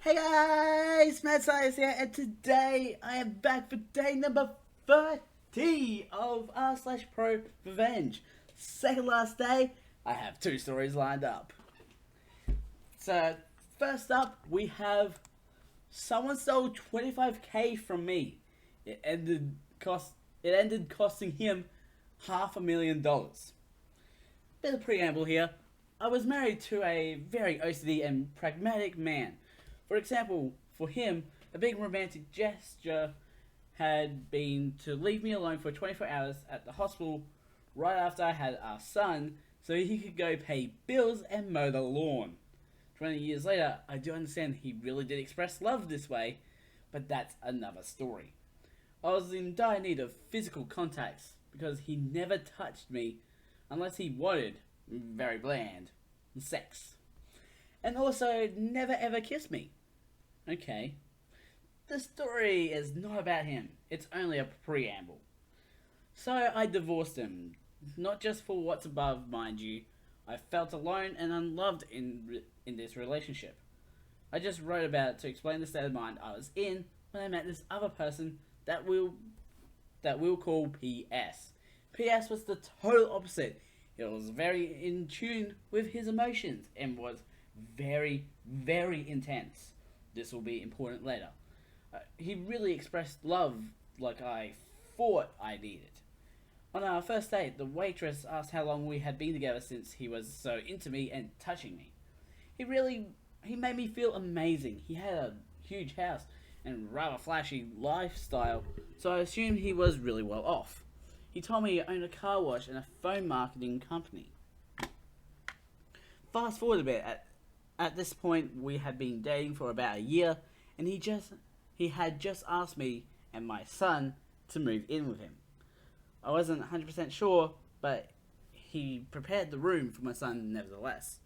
Hey guys, Matt Science here, and today I am back for day number 30 of r/ProRevenge. Second last day, I have two stories lined up. So, first up, we have someone stole 25k from me. It ended costing him $500,000. Bit of preamble here. I was married to a very OCD and pragmatic man. For example, for him, a big romantic gesture had been to leave me alone for 24 hours at the hospital right after I had our son so he could go pay bills and mow the lawn. 20 years later, I do understand he really did express love this way, but that's another story. I was in dire need of physical contacts because he never touched me unless he wanted, very bland, sex. And also never ever kissed me. Okay. The story is not about him. It's only a preamble. So I divorced him. Not just for what's above, mind you. I felt alone and unloved in this relationship. I just wrote about it to explain the state of mind I was in when I met this other person that we'll call PS. PS was the total opposite. He was very in tune with his emotions and was very, very intense. This will be important later. He really expressed love like I thought I needed. On our first date, the waitress asked how long we had been together since he was so into me and touching me. He made me feel amazing. He had a huge house and rather flashy lifestyle, so I assumed he was really well off. He told me he owned a car wash and a phone marketing company. Fast forward a bit, at this point we had been dating for about a year, and he had just asked me and my son to move in with him. I wasn't 100% sure, but he prepared the room for my son nevertheless.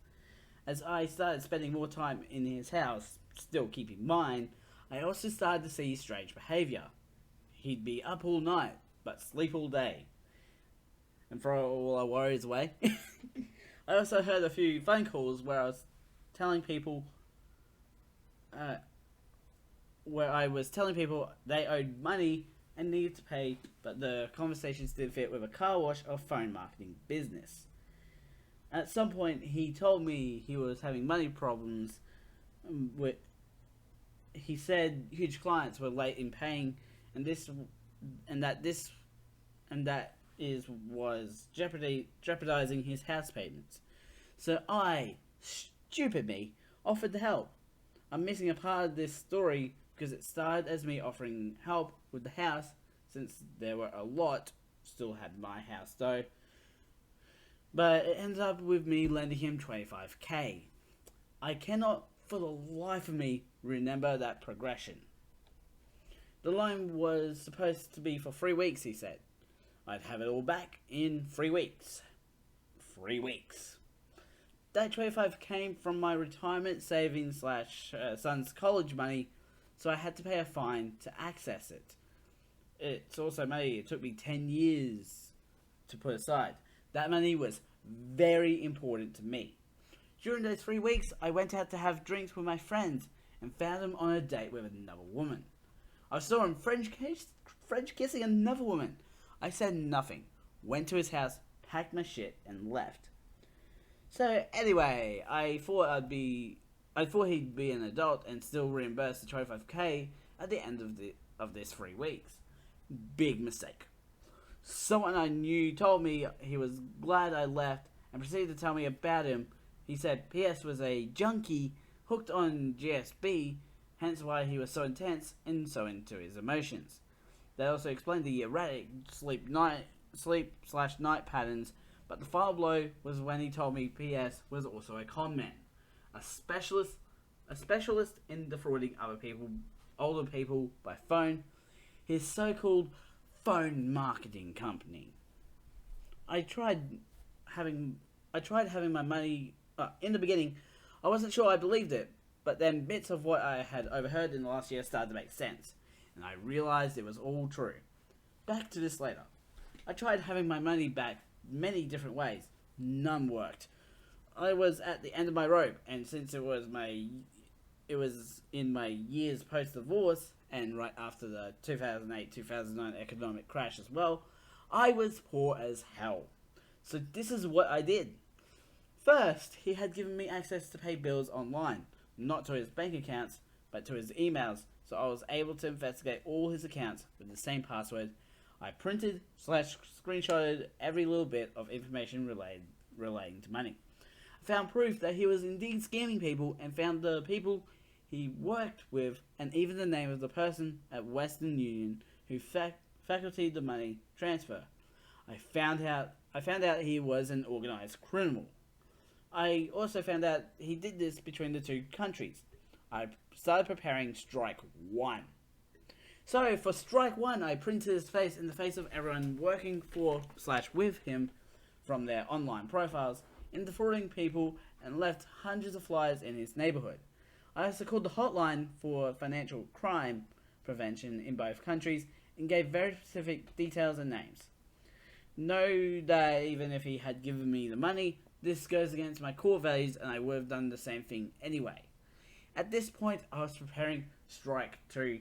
As I started spending more time in his house, still keeping mine, I also started to see strange behaviour. He'd be up all night, but sleep all day. And throw all our worries away. I also heard a few phone calls where I was telling people they owed money and needed to pay, but the conversations didn't fit with a car wash or phone marketing business. At some point, he told me he was having money problems. He said huge clients were late in paying, and that was jeopardizing his house payments. So I, stupid me, offered to help. I'm missing a part of this story because it started as me offering help with the house, since there were a lot, still had my house though, but it ended up with me lending him 25k. I cannot for the life of me remember that progression. The loan was supposed to be for 3 weeks, he said. I'd have it all back in 3 weeks. 3 weeks. That 25 came from my retirement savings / son's college money, so I had to pay a fine to access it. It's also money it took me 10 years to put aside. That money was very important to me. During those 3 weeks, I went out to have drinks with my friends and found him on a date with another woman. I saw him French kissing another woman. I said nothing, went to his house, packed my shit, and left. So anyway, I thought he'd be an adult and still reimburse the 25k at the end of this 3 weeks. Big mistake. Someone I knew told me he was glad I left and proceeded to tell me about him. He said PS was a junkie hooked on GSB, hence why he was so intense and so into his emotions. They also explained the erratic sleep/night patterns, but the final blow was when he told me PS was also a con man, a specialist in defrauding older people by phone, his so-called phone marketing company. I tried having my money in the beginning. I wasn't sure I believed it, but then bits of what I had overheard in the last year started to make sense, and I realized it was all true. Back to this later. I tried having my money back many different ways. None worked. I was at the end of my rope, and since it it was in my years post-divorce and right after the 2008-2009 economic crash as well. I was poor as hell. So this is what I did. First, he had given me access to pay bills online, not to his bank accounts, but to his emails, so I was able to investigate all his accounts with the same password. I printed / screenshotted every little bit of information relating to money. I found proof that he was indeed scamming people and found the people he worked with and even the name of the person at Western Union who facilitated the money transfer. I found out he was an organized criminal. I also found out he did this between the two countries. I started preparing Strike 1. So for Strike 1, I printed his face in the face of everyone working for / with him from their online profiles, in defrauding people, and left hundreds of flyers in his neighborhood. I also called the hotline for financial crime prevention in both countries and gave very specific details and names. Know that even if he had given me the money, this goes against my core values and I would have done the same thing anyway. At this point, I was preparing Strike 2.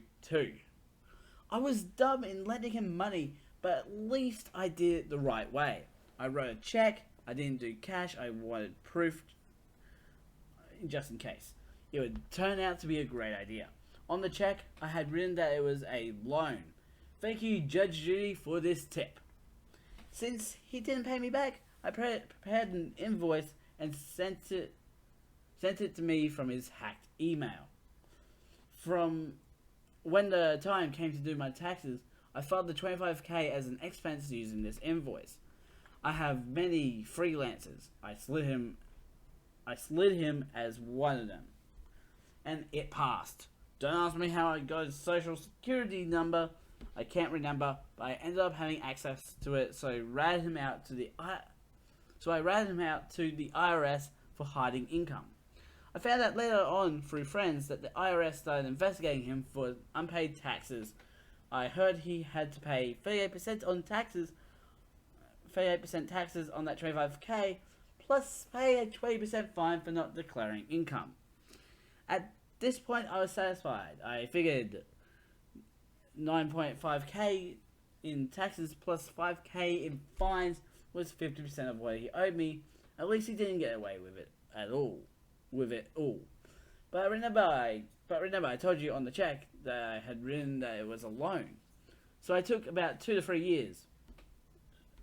I was dumb in lending him money, but at least I did it the right way. I wrote a check, I didn't do cash, I wanted proof just in case. It would turn out to be a great idea. On the check, I had written that it was a loan. Thank you, Judge Judy, for this tip. Since he didn't pay me back, I prepared an invoice and sent it to me from his hacked email. From when the time came to do my taxes, I filed the $25,000 as an expense using this invoice. I have many freelancers. I slid him as one of them, and it passed. Don't ask me how I got his social security number. I can't remember, but I ended up having access to it, so I ratted him out to the IRS for hiding income. I found out later on through friends that the IRS started investigating him for unpaid taxes. I heard he had to pay 38% on taxes, 38% taxes on that $25,000, plus pay a 20% fine for not declaring income. At this point, I was satisfied. I figured $9.5K in taxes plus $5K in fines was 50% of what he owed me. At least he didn't get away with it all. But remember I told you on the check that I had written that it was a loan. So I took about 2 to 3 years.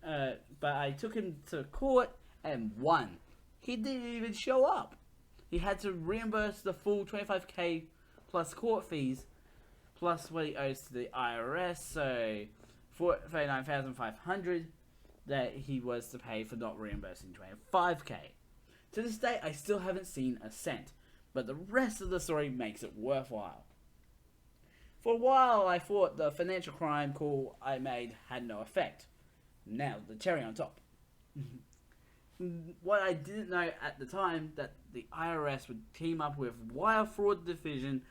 But I took him to court and won. He didn't even show up. He had to reimburse the full $25,000 plus court fees, plus what he owes to the IRS, so $39,500 that he was to pay for not reimbursing $25,000. To this day, I still haven't seen a cent, but the rest of the story makes it worthwhile. For a while, I thought the financial crime call I made had no effect. Now, the cherry on top. What I didn't know at the time, that the IRS would team up with Wire Fraud Division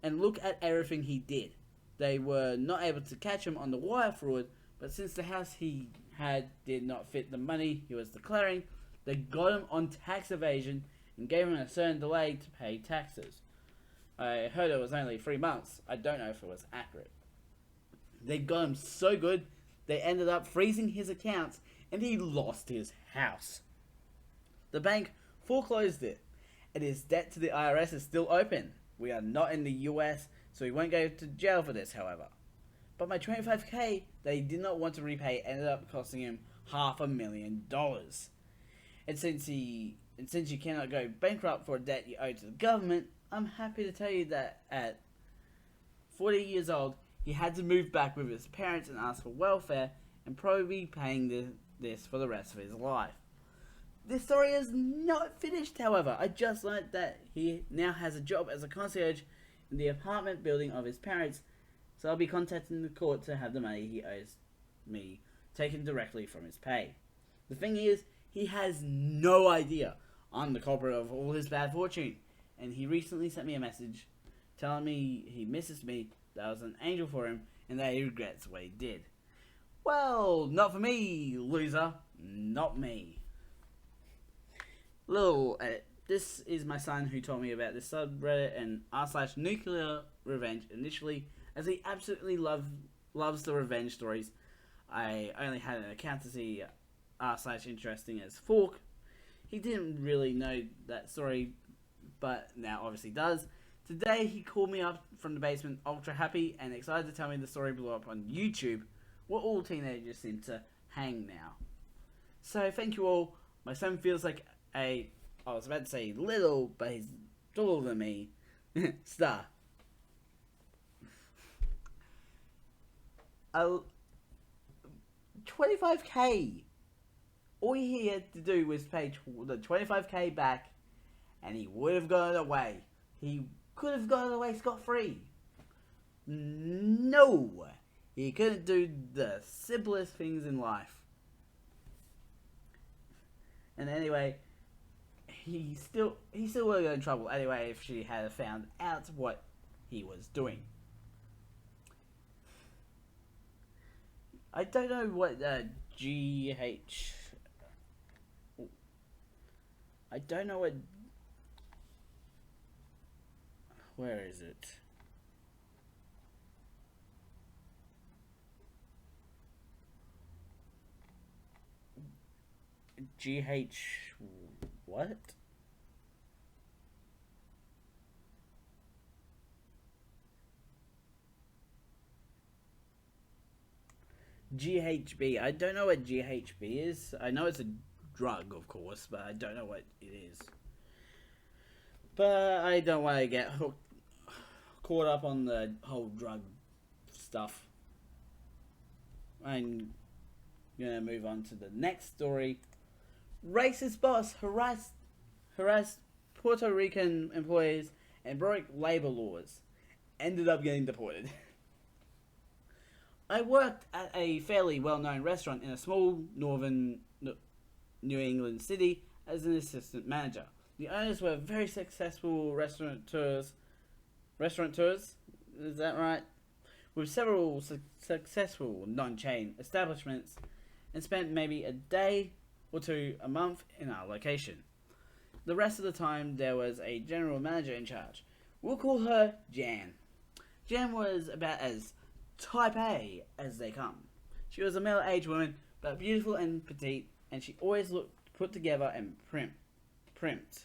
and look at everything he did. They were not able to catch him on the wire fraud, but since the house he had did not fit the money he was declaring, they got him on tax evasion and gave him a certain delay to pay taxes. I heard it was only 3 months. I don't know if it was accurate. They got him so good, they ended up freezing his accounts and he lost his house. The bank foreclosed it, and his debt to the IRS is still open. We are not in the US, so he won't go to jail for this, however. But my $25,000 that he did not want to repay ended up costing him $500,000. And since you cannot go bankrupt for a debt you owe to the government, I'm happy to tell you that at 40 years old, he had to move back with his parents and ask for welfare, and probably be paying this for the rest of his life. This story is not finished, however. I just learned that he now has a job as a concierge in the apartment building of his parents, so I'll be contacting the court to have the money he owes me taken directly from his pay. The thing is, he has no idea I'm the culprit of all his bad fortune, and he recently sent me a message telling me he misses me, that I was an angel for him, and that he regrets what he did. Well, not for me, loser. Not me. Little This is my son who told me about this subreddit and r/nuclear revenge initially, as he absolutely loves the revenge stories. I only had an account to see r/interesting as Fork. He didn't really know that story, but now obviously does. Today he called me up from the basement, ultra happy and excited to tell me the story blew up on YouTube, where all teenagers seem to hang now. So thank you all. My son feels like I was about to say little, but he's taller than me. Star. 25k. All he had to do was pay the 25k back, and he would have gotten away. He could have gotten away scot-free. No, he couldn't do the simplest things in life. And anyway, he still would have got in trouble anyway if she had found out what he was doing. I don't know what GH. I don't know what. Where is it? GH. What? GHB. I don't know what GHB is. I know it's a drug, of course, but I don't know what it is. But I don't want to get caught up on the whole drug stuff. I'm gonna move on to the next story. Racist boss harassed Puerto Rican employees and broke labor laws. Ended up getting deported. I worked at a fairly well-known restaurant in a small northern New England city as an assistant manager. The owners were very successful restaurateurs. Is that right? With several successful non-chain establishments, and spent maybe a day or two a month in our location. The rest of the time there was a general manager in charge. We'll call her Jan. Jan was about as type A as they come. She was a middle-aged woman, but beautiful and petite, and she always looked put together and primped.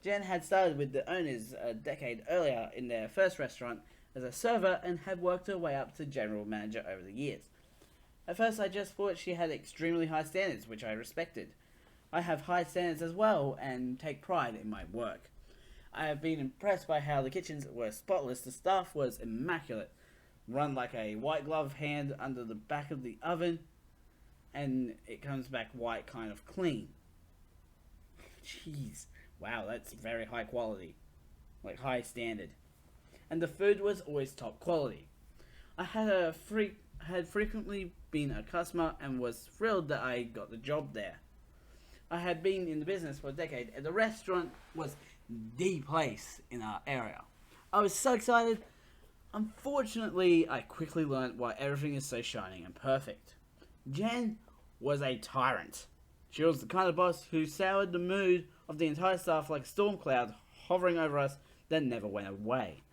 Jan had started with the owners a decade earlier in their first restaurant as a server and had worked her way up to general manager over the years. At first I just thought she had extremely high standards, which I respected. I have high standards as well and take pride in my work. I have been impressed by how the kitchens were spotless, the staff was immaculate, run like a white glove hand under the back of the oven, and it comes back white kind of clean. Jeez, wow, that's very high quality, like high standard. And the food was always top quality. I had frequently been a customer and was thrilled that I got the job there. I had been in the business for a decade and the restaurant was the place in our area. I was so excited. Unfortunately, I quickly learned why everything is so shining and perfect. Jan was a tyrant. She was the kind of boss who soured the mood of the entire staff like a storm cloud hovering over us that never went away.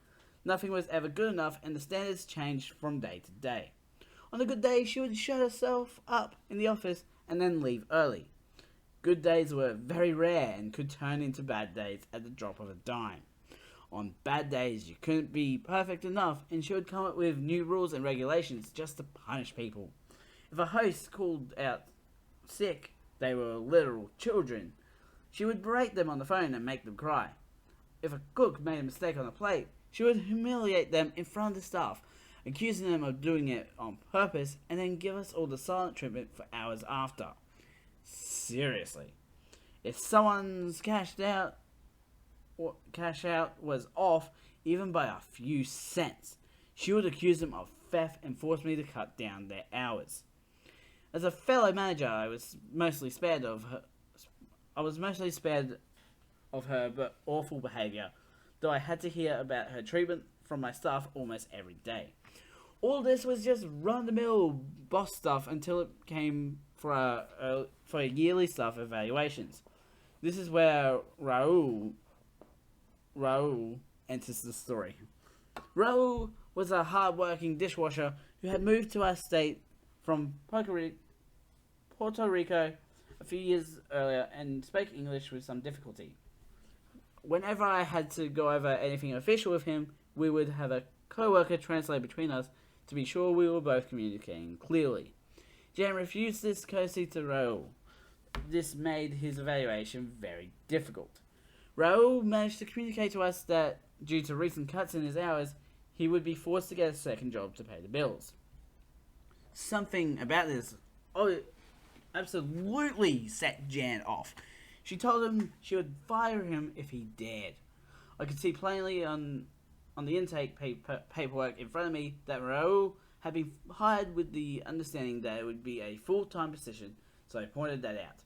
Nothing was ever good enough and the standards changed from day to day. On a good day, she would shut herself up in the office and then leave early. Good days were very rare and could turn into bad days at the drop of a dime. On bad days, you couldn't be perfect enough and she would come up with new rules and regulations just to punish people. If a host called out sick, they were literal children. She would berate them on the phone and make them cry. If a cook made a mistake on a plate, she would humiliate them in front of the staff, accusing them of doing it on purpose, and then give us all the silent treatment for hours after. Seriously. If someone's cash out was off, even by a few cents, she would accuse them of theft and force me to cut down their hours. As a fellow manager, I was mostly spared of her but awful behaviour, though I had to hear about her treatment from my staff almost every day. All this was just run-of-the-mill boss stuff until it came for yearly staff evaluations. This is where Raul enters the story. Raul was a hard-working dishwasher who had moved to our state from Puerto Rico a few years earlier and spoke English with some difficulty. Whenever I had to go over anything official with him, we would have a co-worker translate between us to be sure we were both communicating clearly. Jan refused this courtesy to Raul. This made his evaluation very difficult. Raul managed to communicate to us that, due to recent cuts in his hours, he would be forced to get a second job to pay the bills. Something about this absolutely set Jan off. She told him she would fire him if he dared. I could see plainly on the intake paperwork in front of me that Raul had been hired with the understanding that it would be a full-time position, so I pointed that out.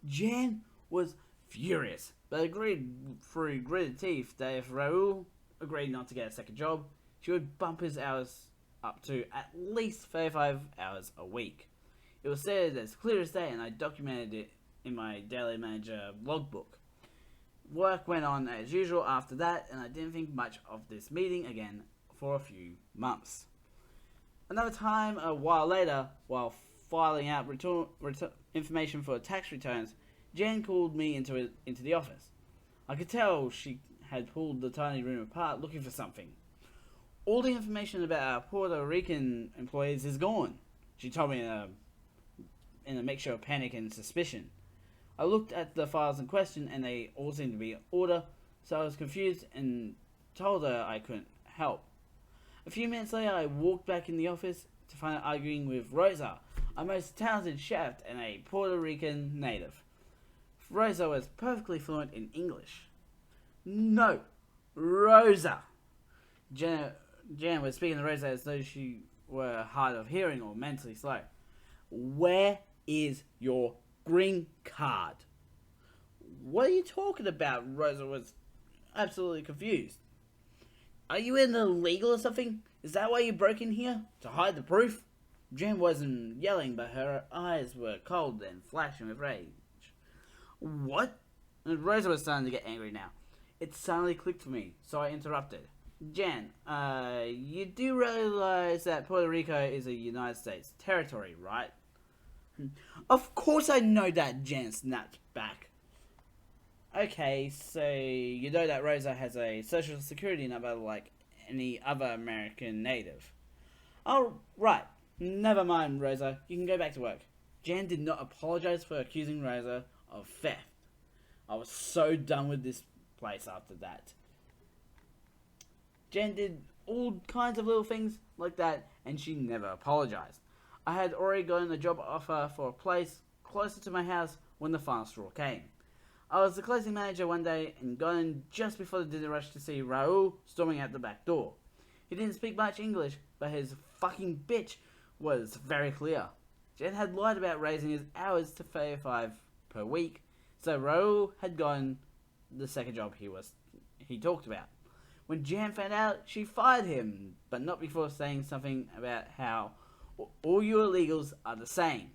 Jan was furious, but agreed through gritted teeth that if Raul agreed not to get a second job, she would bump his hours up to at least 35 hours a week. It was said as clear as day, and I documented it in my Daily Manager logbook. Work went on as usual after that, and I didn't think much of this meeting again for a few months. Another time, a while later, while filing out information for tax returns, Jan called me into the office. I could tell she had pulled the tiny room apart looking for something. All the information about our Puerto Rican employees is gone, she told me in a mixture of panic and suspicion. I looked at the files in question and they all seemed to be in order, so I was confused and told her I couldn't help. A few minutes later, I walked back in the office to find her arguing with Rosa, a most talented chef and a Puerto Rican native. Rosa was perfectly fluent in English. No, Rosa! Jan was speaking to Rosa as though she were hard of hearing or mentally slow. Where is your green card? What are you talking about? Rosa was absolutely confused. Are you illegal or something? Is that why you broke in here? To hide the proof? Jan wasn't yelling, but her eyes were cold and flashing with rage. What? And Rosa was starting to get angry now. It suddenly clicked for me, so I interrupted. Jan, you do realize that Puerto Rico is a United States territory, right? Of course I know that, Jan snapped back. Okay, so you know that Rosa has a social security number like any other American native. Oh, right. Never mind, Rosa. You can go back to work. Jan did not apologize for accusing Rosa of theft. I was so done with this place after that. Jan did all kinds of little things like that, and she never apologized. I had already gotten a job offer for a place closer to my house when the final straw came. I was the closing manager one day and got in just before the dinner rush to see Raul storming out the back door. He didn't speak much English, but his fucking bitch was very clear. Jan had lied about raising his hours to 35 per week, so Raul had gotten the second job he talked about. When Jan found out, she fired him, but not before saying something about how all you illegals are the same.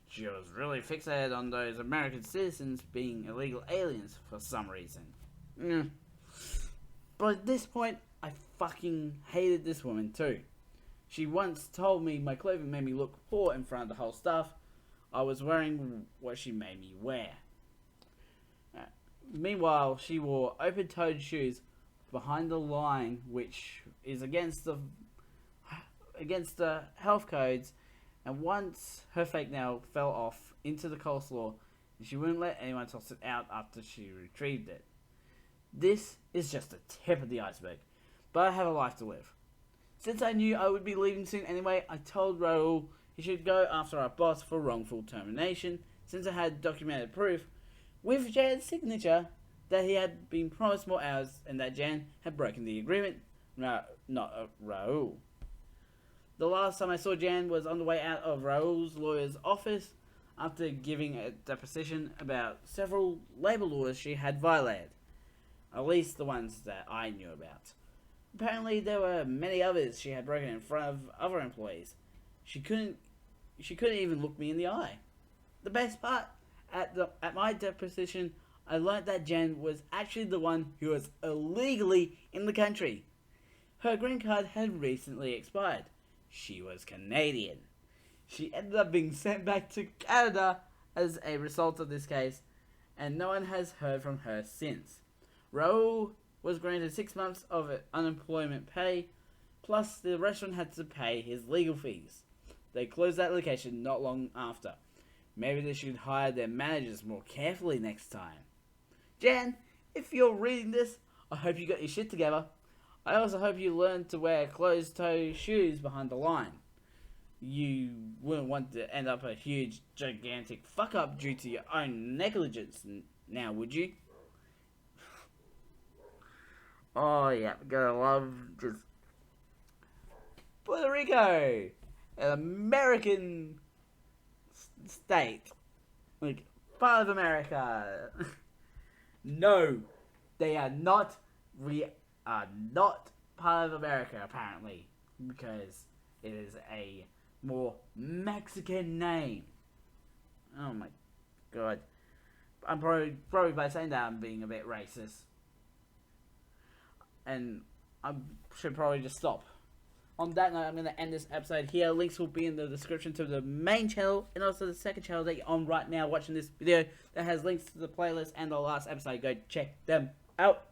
She was really fixated on those American citizens being illegal aliens for some reason. But at this point, I fucking hated this woman too. She once told me my clothing made me look poor in front of the whole staff. I was wearing what she made me wear. Meanwhile, she wore open-toed shoes behind the line, which is against the health codes, and once her fake nail fell off into the coleslaw, and she wouldn't let anyone toss it out after she retrieved it. This is just the tip of the iceberg, but I have a life to live. Since I knew I would be leaving soon anyway, I told Raul he should go after our boss for wrongful termination, since I had documented proof, with Jan's signature, that he had been promised more hours and that Jan had broken the agreement, not Raul. The last time I saw Jan was on the way out of Raul's lawyer's office after giving a deposition about several labor laws she had violated, at least the ones that I knew about. Apparently there were many others she had broken in front of other employees. She couldn't even look me in the eye. The best part, at my deposition, I learnt that Jen was actually the one who was illegally in the country. Her green card had recently expired. She was Canadian. She ended up being sent back to Canada as a result of this case, and no one has heard from her since. Raul was granted 6 months of unemployment pay, plus the restaurant had to pay his legal fees. They closed that location not long after. Maybe they should hire their managers more carefully next time. Jan, if you're reading this, I hope you got your shit together. I also hope you learned to wear closed-toe shoes behind the line. You wouldn't want to end up a huge, gigantic fuck-up due to your own negligence now, would you? Oh yeah, gotta love just Puerto Rico, an American state, like part of America. No, they are not. We are not part of America apparently, because it is a more Mexican name. Oh my god, I'm probably by saying that I'm being a bit racist. And I should probably just stop. On that note, I'm going to end this episode here. Links will be in the description to the main channel and also the second channel that you're on right now watching this video that has links to the playlist and the last episode. Go check them out.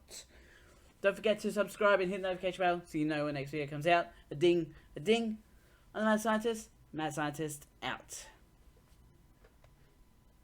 Don't forget to subscribe and hit the notification bell so you know when the next video comes out. A ding, a ding. I'm the Mad Scientist. Mad Scientist out.